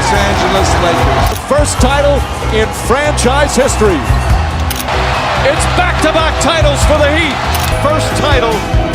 Los Angeles Lakers. The first title in franchise history. It's back-to-back titles for the Heat. First title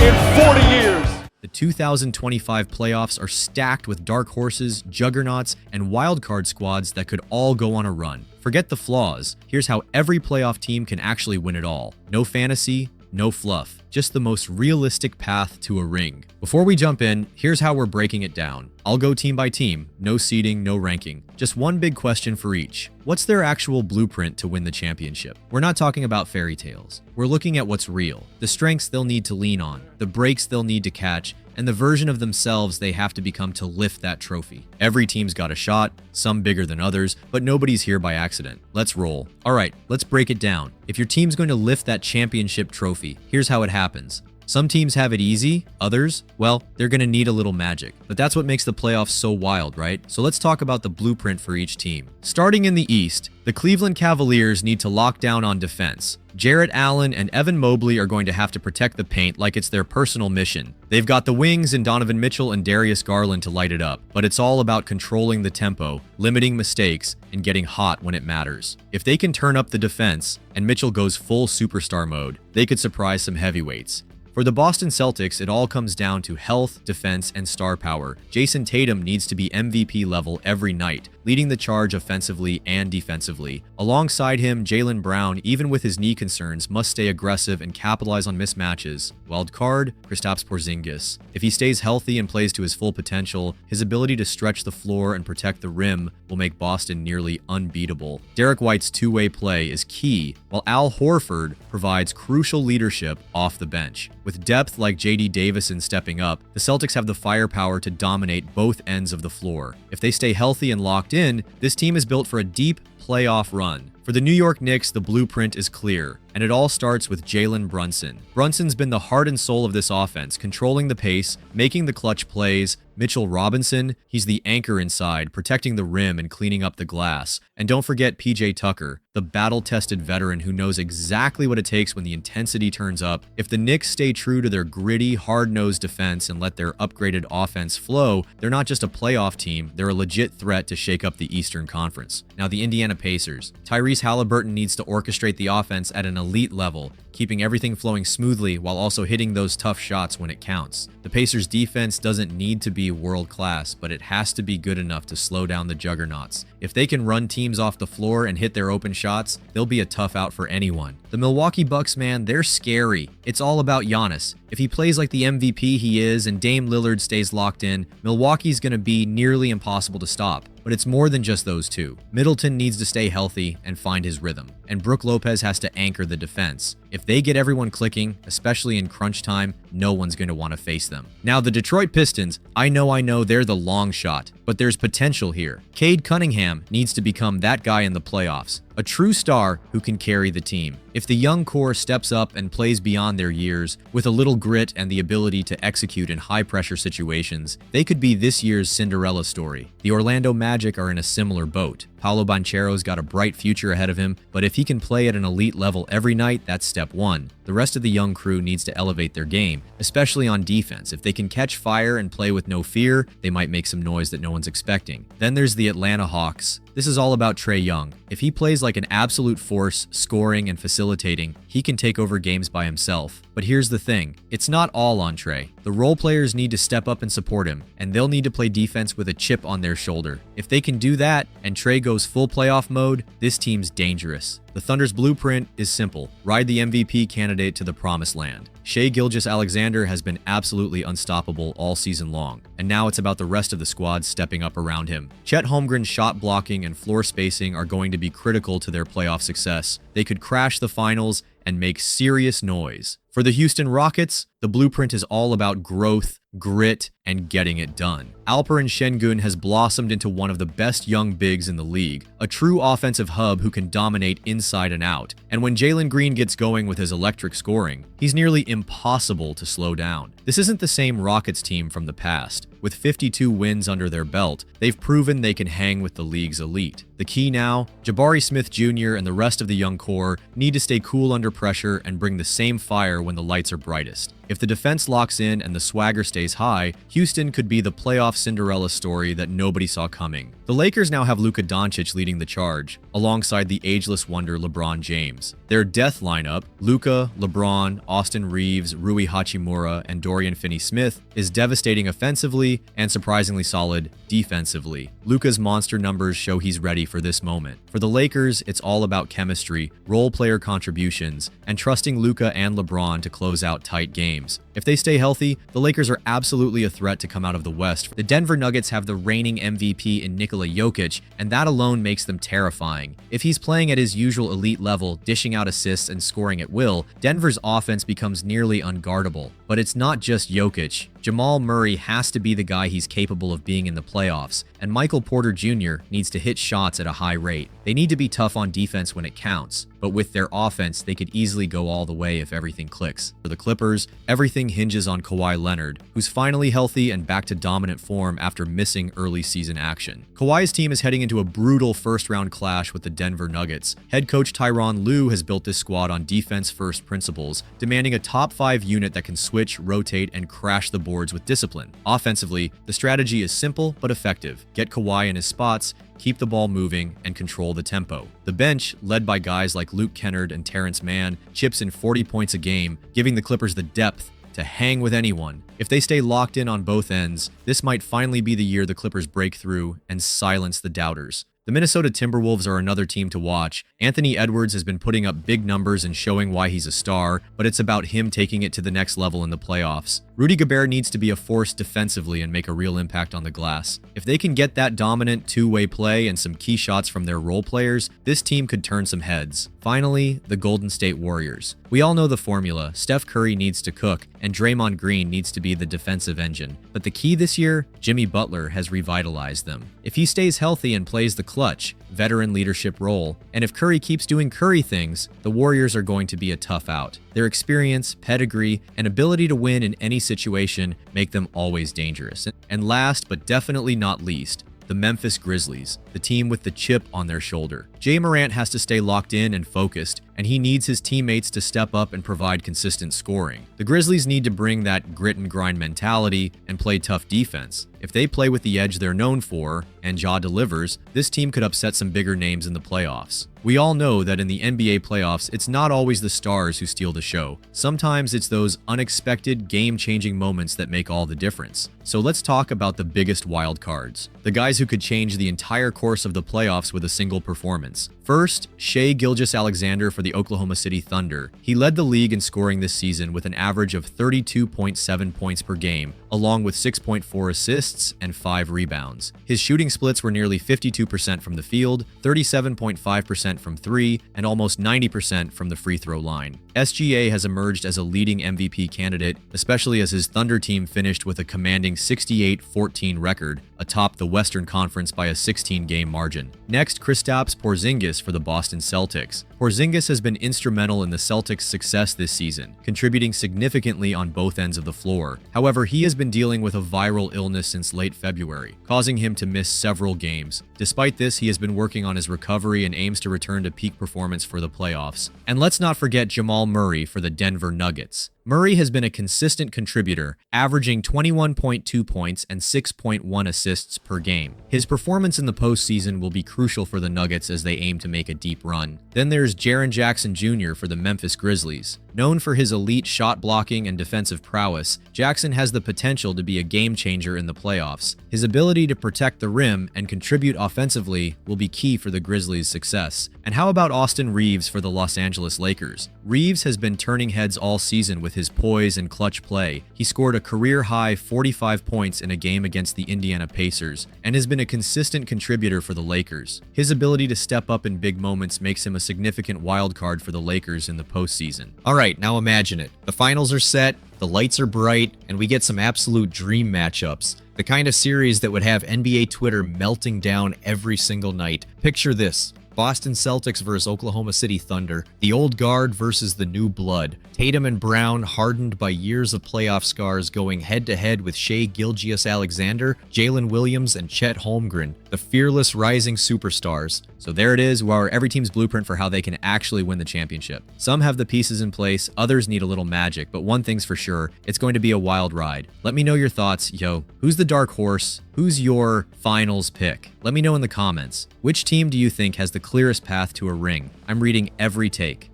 in 40 years. The 2025 playoffs are stacked with dark horses, juggernauts, and wildcard squads that could all go on a run. Forget the flaws. Here's how every playoff team can actually win it all. No fantasy, no fluff, just the most realistic path to a ring. Before we jump in, here's how we're breaking it down. I'll go team by team, no seeding, no ranking. Just one big question for each. What's their actual blueprint to win the championship? We're not talking about fairy tales. We're looking at what's real, the strengths they'll need to lean on, the breaks they'll need to catch, and the version of themselves they have to become to lift that trophy. Every team's got a shot, some bigger than others, but nobody's here by accident. Let's roll. All right, let's break it down. If your team's going to lift that championship trophy, here's how it happens. Some teams have it easy, others, well, they're going to need a little magic. But that's what makes the playoffs so wild, right? So let's talk about the blueprint for each team. Starting in the East, the Cleveland Cavaliers need to lock down on defense. Jarrett Allen and Evan Mobley are going to have to protect the paint like it's their personal mission. They've got the wings in Donovan Mitchell and Darius Garland to light it up, but it's all about controlling the tempo, limiting mistakes, and getting hot when it matters. If they can turn up the defense, and Mitchell goes full superstar mode, they could surprise some heavyweights. For the Boston Celtics, it all comes down to health, defense, and star power. Jayson Tatum needs to be MVP level every night, leading the charge offensively and defensively. Alongside him, Jaylen Brown, even with his knee concerns, must stay aggressive and capitalize on mismatches. Wild card, Kristaps Porziņģis. If he stays healthy and plays to his full potential, his ability to stretch the floor and protect the rim will make Boston nearly unbeatable. Derek White's two-way play is key, while Al Horford provides crucial leadership off the bench. With depth like J.D. Davison stepping up, the Celtics have the firepower to dominate both ends of the floor. If they stay healthy and locked in, this team is built for a deep playoff run. For the New York Knicks, the blueprint is clear, and it all starts with Jalen Brunson. Brunson's been the heart and soul of this offense, controlling the pace, making the clutch plays. Mitchell Robinson, he's the anchor inside, protecting the rim and cleaning up the glass. And don't forget PJ Tucker, the battle-tested veteran who knows exactly what it takes when the intensity turns up. If the Knicks stay true to their gritty, hard-nosed defense and let their upgraded offense flow, they're not just a playoff team, they're a legit threat to shake up the Eastern Conference. Now the Indiana Pacers. Tyrese Halliburton needs to orchestrate the offense at an elite level, keeping everything flowing smoothly while also hitting those tough shots when it counts. The Pacers' defense doesn't need to be world-class, but it has to be good enough to slow down the juggernauts. If they can run teams off the floor and hit their open shots, they'll be a tough out for anyone. The Milwaukee Bucks, man, they're scary. It's all about Giannis. If he plays like the MVP he is and Dame Lillard stays locked in, Milwaukee's going to be nearly impossible to stop. But it's more than just those two. Middleton needs to stay healthy and find his rhythm, and Brook Lopez has to anchor the defense. If they get everyone clicking, especially in crunch time, no one's going to want to face them. Now, the Detroit Pistons, I know they're the long shot, but there's potential here. Cade Cunningham needs to become that guy in the playoffs, a true star who can carry the team. If the young core steps up and plays beyond their years, with a little grit and the ability to execute in high-pressure situations, they could be this year's Cinderella story. The Orlando Magic are in a similar boat. Paolo Banchero's got a bright future ahead of him, but if he can play at an elite level every night, that's step one. The rest of the young crew needs to elevate their game, especially on defense. If they can catch fire and play with no fear, they might make some noise that no one's expecting. Then there's the Atlanta Hawks. This is all about Trae Young. If he plays like an absolute force, scoring and facilitating, he can take over games by himself. But here's the thing, it's not all on Trae. The role players need to step up and support him, and they'll need to play defense with a chip on their shoulder. If they can do that, and Trae goes full playoff mode, this team's dangerous. The Thunder's blueprint is simple. Ride the MVP candidate to the promised land. Shai Gilgeous-Alexander has been absolutely unstoppable all season long, and now it's about the rest of the squad stepping up around him. Chet Holmgren's shot blocking and floor spacing are going to be critical to their playoff success. They could crash the finals and make serious noise. For the Houston Rockets, the blueprint is all about growth, grit, and getting it done. Alperen Şengün has blossomed into one of the best young bigs in the league, a true offensive hub who can dominate inside and out. And when Jalen Green gets going with his electric scoring, he's nearly impossible to slow down. This isn't the same Rockets team from the past. With 52 wins under their belt, they've proven they can hang with the league's elite. The key now, Jabari Smith Jr. and the rest of the young core need to stay cool under pressure and bring the same fire when the lights are brightest. If the defense locks in and the swagger stays high, Houston could be the playoff Cinderella story that nobody saw coming. The Lakers now have Luka Doncic leading the charge, alongside the ageless wonder LeBron James. Their death lineup, Luka, LeBron, Austin Reeves, Rui Hachimura, and Dorian Finney-Smith, is devastating offensively and surprisingly solid defensively. Luka's monster numbers show he's ready for this moment. For the Lakers, it's all about chemistry, role player contributions, and trusting Luka and LeBron to close out tight games. If they stay healthy, the Lakers are absolutely a threat to come out of the West. The Denver Nuggets have the reigning MVP in Nikola Jokić, and that alone makes them terrifying. If he's playing at his usual elite level, dishing out assists and scoring at will, Denver's offense becomes nearly unguardable. But it's not just Jokic. Jamal Murray has to be the guy he's capable of being in the playoffs, and Michael Porter Jr. needs to hit shots at a high rate. They need to be tough on defense when it counts, but with their offense, they could easily go all the way if everything clicks. For the Clippers, everything hinges on Kawhi Leonard, who's finally healthy and back to dominant form after missing early season action. Kawhi's team is heading into a brutal first-round clash with the Denver Nuggets. Head coach Tyronn Lue has built this squad on defense-first principles, demanding a top-5 unit that can switch, rotate, and crash the boards with discipline. Offensively, the strategy is simple but effective. Get Kawhi in his spots, keep the ball moving, and control the tempo. The bench, led by guys like Luke Kennard and Terrence Mann, chips in 40 points a game, giving the Clippers the depth to hang with anyone. If they stay locked in on both ends, this might finally be the year the Clippers break through and silence the doubters. The Minnesota Timberwolves are another team to watch. Anthony Edwards has been putting up big numbers and showing why he's a star, but it's about him taking it to the next level in the playoffs. Rudy Gobert needs to be a force defensively and make a real impact on the glass. If they can get that dominant two-way play and some key shots from their role players, this team could turn some heads. Finally, the Golden State Warriors. We all know the formula. Steph Curry needs to cook, and Draymond Green needs to be the defensive engine. But the key this year, Jimmy Butler has revitalized them. If he stays healthy and plays the clutch, veteran leadership role, and if Curry keeps doing Curry things, the Warriors are going to be a tough out. Their experience, pedigree, and ability to win in any situation make them always dangerous. And last but definitely not least, the Memphis Grizzlies, the team with the chip on their shoulder. Ja Morant has to stay locked in and focused, and he needs his teammates to step up and provide consistent scoring. The Grizzlies need to bring that grit and grind mentality and play tough defense. If they play with the edge they're known for, and Ja delivers, this team could upset some bigger names in the playoffs. We all know that in the NBA playoffs, it's not always the stars who steal the show. Sometimes it's those unexpected, game-changing moments that make all the difference. So let's talk about the biggest wild cards. The guys who could change the entire course of the playoffs with a single performance. First, Shai Gilgeous-Alexander for the Oklahoma City Thunder. He led the league in scoring this season with an average of 32.7 points per game, along with 6.4 assists and 5 rebounds. His shooting splits were nearly 52% from the field, 37.5% from 3, and almost 90% from the free throw line. SGA has emerged as a leading MVP candidate, especially as his Thunder team finished with a commanding 68-14 record, atop the Western Conference by a 16-game margin. Next, Kristaps Porziņģis for the Boston Celtics. Porziņģis has been instrumental in the Celtics' success this season, contributing significantly on both ends of the floor. However, he has been dealing with a viral illness since late February, causing him to miss several games. Despite this, he has been working on his recovery and aims to return to peak performance for the playoffs. And let's not forget Jamal Murray for the Denver Nuggets. Murray has been a consistent contributor, averaging 21.2 points and 6.1 assists per game. His performance in the postseason will be crucial for the Nuggets as they aim to make a deep run. Then there's Jaren Jackson Jr. for the Memphis Grizzlies. Known for his elite shot blocking and defensive prowess, Jackson has the potential to be a game changer in the playoffs. His ability to protect the rim and contribute offensively will be key for the Grizzlies' success. And how about Austin Reeves for the Los Angeles Lakers? Reeves has been turning heads all season with his poise and clutch play. He scored a career-high 45 points in a game against the Indiana Pacers and has been a consistent contributor for the Lakers. His ability to step up in big moments makes him a significant wild card for the Lakers in the postseason. Alright, now imagine it. The finals are set, the lights are bright, and we get some absolute dream matchups. The kind of series that would have NBA Twitter melting down every single night. Picture this. Boston Celtics versus Oklahoma City Thunder, the old guard versus the new blood, Tatum and Brown hardened by years of playoff scars going head-to-head with Shai Gilgeous-Alexander, Jalen Williams, and Chet Holmgren, the fearless rising superstars. So there it is, every team's blueprint for how they can actually win the championship. Some have the pieces in place, others need a little magic, but one thing's for sure, it's going to be a wild ride. Let me know your thoughts. Yo, who's the dark horse? Who's your finals pick? Let me know in the comments. Which team do you think has the clearest path to a ring? I'm reading every take.